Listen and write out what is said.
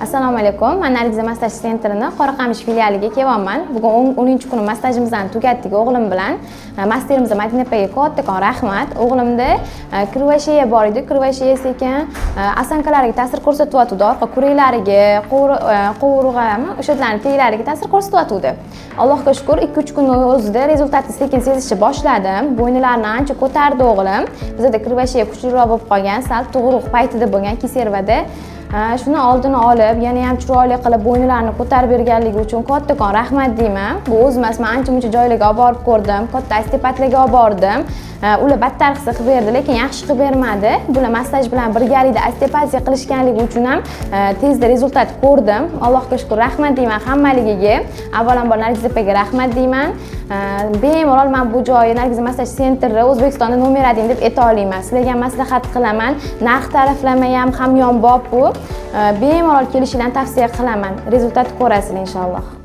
Assalomu alaykum. Men Nargiza massaj centrini Qoraqamish filialiga kelyapman. Bugun 10-kuni massajimizni tugatdik o'g'lim bilan. Masterimiz Madina opaga kattakon rahmat. O'g'limda krivosheya bor edi. Krivosheya sekin osankalariga ta'sir ko'rsatyapti. Orqa kureklariga, qovurg'ami, o'shalarning teglariga ta'sir ko'rsatyapti. Allohga shukr, 2-3 kunning o'zida rezultatni sekin sezishni boshladim. Bo'yinlarini ancha ko'tardi o'g'lim. Bizda krivosheya kuchliroq bo'lib qolgan, sal tug'ruq paytida bo'lgan Kiservada. Shuni oldini olib, yana ham chiroyli qilib bo'yinlarini ko'tarib berganligi uchun kattakon rahmat deyman. Bu o'z emas, men ancha-muncha joylarga olib borib ko'rdim, katta osteopatlarga olib bordim. Ular battar his qilib berdi, lekin yaxshi qilib bermadi. Bular massaj bilan birgalikda osteopatiya qilishganligi uchun ham tezda rezultat ko'rdim. Allohga shukr, rahmat deyman hammaligiga. Avvalambor Nargiza opaga rahmat deyman. Bemalol men bu joyi Nargiza massaj centri O'zbekistonda nomer 1 deb ayta olaman. Sizlarga maslahat qilaman. Narx taraflama ham hamyonbop bu. Bemalol kelishinglarni tavsiya qilaman. Rezultat ko'rasizlar inshaalloh.